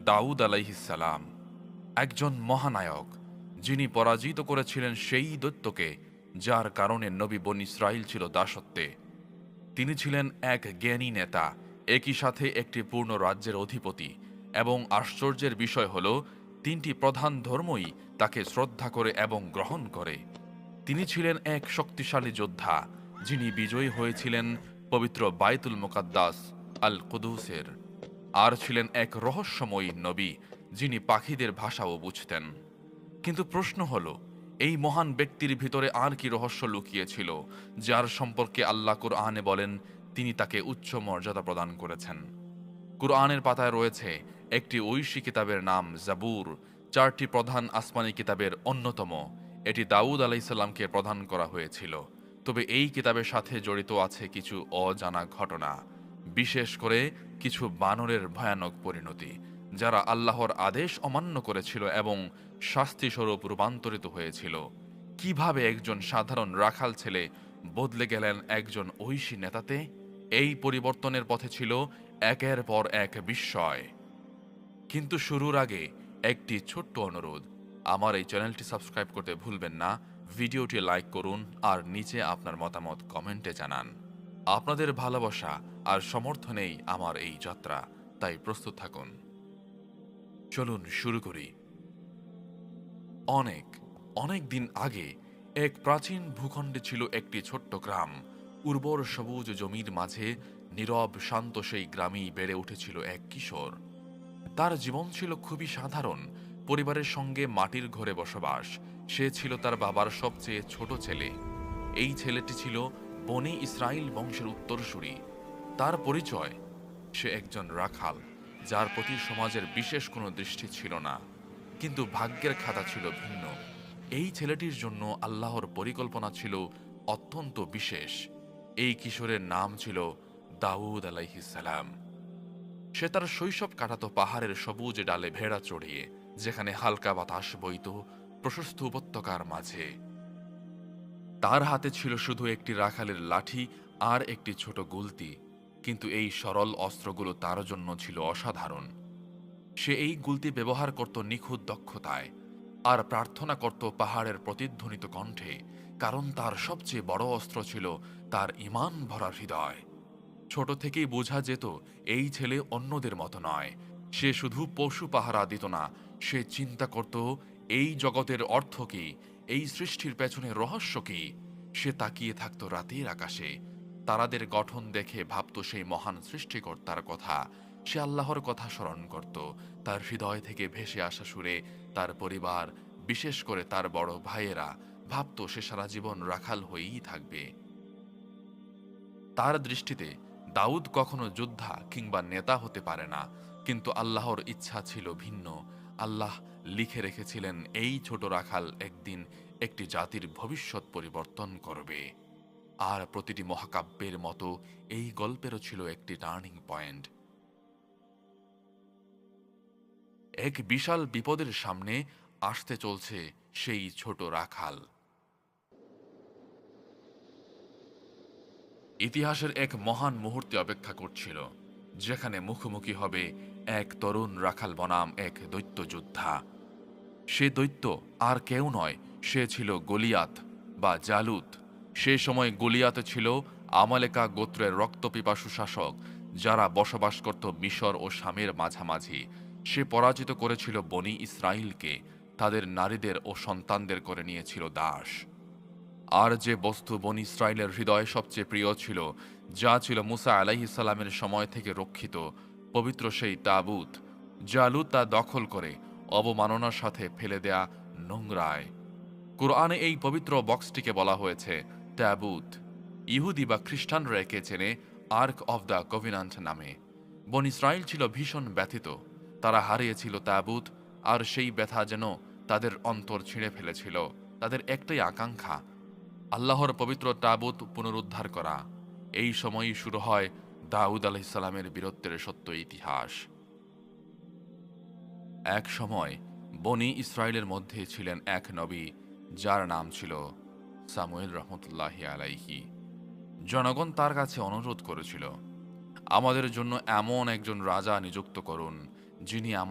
দাউদ আলাইহিসসালাম, একজন মহানায়ক, যিনি পরাজিত করেছিলেন সেই দৈত্যকে যার কারণে নবী বনী ইসরাইল ছিল দাসত্বে। তিনি ছিলেন এক জ্ঞানী নেতা, একই সাথে একটি পূর্ণ রাজ্যের অধিপতি, এবং আশ্চর্যের বিষয় হল তিনটি প্রধান ধর্মই তাকে শ্রদ্ধা করে এবং গ্রহণ করে। তিনি ছিলেন এক শক্তিশালী যোদ্ধা, যিনি বিজয়ী হয়েছিলেন পবিত্র বাইতুল মুকাদ্দাস আল কুদুসের, আর ছিলেন এক রহস্যময়ী নবী, যিনি পাখিদের ভাষাও বুঝতেন। কিন্তু প্রশ্ন হল, এই মহান ব্যক্তির ভিতরে আর কি রহস্য লুকিয়েছিল, যার সম্পর্কে আল্লাহ কুরআনে বলেন তিনি তাকে উচ্চ মর্যাদা প্রদান করেছেন। কুরআনের পাতায় রয়েছে একটি ঐশী কিতাবের নাম জাবুর, চারটি প্রধান আসমানি কিতাবের অন্যতম। এটি দাউদ আলাইসাল্লামকে প্রদান করা হয়েছিল। তবে এই কিতাবের সাথে জড়িত আছে কিছু অজানা ঘটনা, বিশেষ করে কিছু বানরের ভয়ানক পরিণতি, যারা আল্লাহর আদেশ অমান্য করেছিল এবং শাস্তিস্বরূপ রূপান্তরিত হয়েছিল। কিভাবে একজন সাধারণ রাখাল ছেলে বদলে গেলেন একজন ঐশী নেতাতে? এই পরিবর্তনের পথে ছিল একের পর এক বিস্ময়। কিন্তু শুরুর আগে একটি ছোট্ট অনুরোধ, আমার এই চ্যানেলটি সাবস্ক্রাইব করতে ভুলবেন না, ভিডিওটি লাইক করুন আর নিচে আপনার মতামত কমেন্টে জানান। আপনাদের ভালোবাসা আর সমর্থনেই আমার এই যাত্রা, তাই প্রস্তুত থাকুন। চলুন শুরু করি। অনেক অনেক দিন আগে এক প্রাচীন ভূখণ্ডে ছিল একটি ছোট্ট গ্রাম। উর্বর সবুজ জমির মাঝে নীরব শান্ত সেই গ্রামেই বেড়ে উঠেছিল এক কিশোর। তার জীবন ছিল খুবই সাধারণ, পরিবারের সঙ্গে মাটির ঘরে বসবাস। সে ছিল তার বাবার সবচেয়ে ছোট ছেলে। এই ছেলেটি ছিল বনী ইসরাইল বংশের উত্তরসূরি। তার পরিচয়, সে একজন রাখাল, যার প্রতি সমাজের বিশেষ কোনো দৃষ্টি ছিল না। কিন্তু ভাগ্যের খাতা ছিল ভিন্ন। এই ছেলেটির জন্য আল্লাহর পরিকল্পনা ছিল অত্যন্ত বিশেষ। এই কিশোরের নাম ছিল দাউদ আলাইহিসসালাম। সে তার শৈশব কাটাতো পাহাড়ের সবুজ ডালে ভেড়া চড়িয়ে, যেখানে হালকা বাতাস বইত প্রশস্ত উপত্যকার মাঝে। তার হাতে ছিল শুধু একটি রাখালের লাঠি আর একটি ছোট গুলতি, কিন্তু এই সরল অস্ত্রগুলো তার জন্য ছিল অসাধারণ। সে এই গুলতি ব্যবহার করত নিখুঁত দক্ষতায়, আর প্রার্থনা করত পাহাড়ের প্রতিধ্বনিত কণ্ঠে, কারণ তার সবচেয়ে বড় অস্ত্র ছিল তার ঈমান ভরা হৃদয়। ছোট থেকেই বোঝা যেত এই ছেলে অন্যদের মতো নয়। সে শুধু পশু পাহারা দিত না, সে চিন্তা করত এই জগতের অর্থ কি, এই সৃষ্টির পেছনে রহস্য কি। সে তাকিয়ে থাকত রাতের আকাশে, তারাদের গঠন দেখে ভাবত সেই মহান সৃষ্টিকর্তার কথা। সে আল্লাহর কথা স্মরণ করত। তার হৃদয় থেকে ভেসে আসা সুরে তার পরিবার, বিশেষ করে তার বড় ভাইয়েরা, ভাবত সে সারা জীবন রাখাল হয়েই থাকবে। তার দৃষ্টিতে দাউদ কখনো যোদ্ধা কিংবা নেতা হতে পারে না, কিন্তু আল্লাহর ইচ্ছা ছিল ভিন্ন। আল্লাহ লিখে রেখেছিলেন এই ছোট রাখাল একদিন একটি জাতির ভবিষ্যৎ পরিবর্তন করবে। আর প্রতিটি মহাকাব্যের মতো এই গল্পেরও ছিল একটি টার্নিং পয়েন্ট। এক বিশাল বিপদের সামনে আসতে চলছে সেই ছোট রাখাল। ইতিহাসের এক মহান মুহূর্তে অপেক্ষা করছিল, যেখানে মুখোমুখি হবে এক তরুণ রাখাল বনাম এক দৈত্য যোদ্ধা। সে দৈত্য আর কেউ নয়, সে ছিল গলিয়াত বা জালুত। সে সময় গলিয়াত ছিল আমালেকা গোত্রের রক্তপিপাসু শাসক, যারা বসবাস করত মিশর ও শামের মাঝামাঝি। সে পরাজিত করেছিল বনী ইসরাইলকে, তাদের নারীদের ও সন্তানদের করে নিয়েছিল দাস। আর যে বস্তু বনী ইসরাইলের হৃদয়ে সবচেয়ে প্রিয় ছিল, যা ছিল মুসা আলাইহিসসালামের সময় থেকে রক্ষিত, পবিত্র সেই তাবুত, জালুত তা দখল করে অবমাননার সাথে ফেলে দেয়া নোংরায়। কুরআনে এই পবিত্র বক্সটিকে বলা হয়েছে তাবুত। ইহুদি বা খ্রিস্টানরা একে চেনে আর্ক অব দ্য কভিনান্ট নামে। বনী ইসরাইল ছিল ভীষণ ব্যথিত। তারা হারিয়েছিল তাবুত, আর সেই ব্যথা যেন তাদের অন্তর ছিঁড়ে ফেলেছিল। তাদের একটাই আকাঙ্ক্ষা, আল্লাহর পবিত্র তাবুত পুনরুদ্ধার করা। এই সময়ই শুরু হয় দাউদ আলাইহিসসালামের বীরত্বের সত্য ইতিহাস। এক সময় বনী ইসরায়েলের মধ্যে ছিলেন এক নবী, যার নাম ছিল সামুয়েল রহমতুল্লাহি আলাইহি। জনগণ তার কাছে অনুরোধ করেছিল, আমাদের জন্য এমন একজন রাজা নিযুক্ত করুন, যিনি আমাদের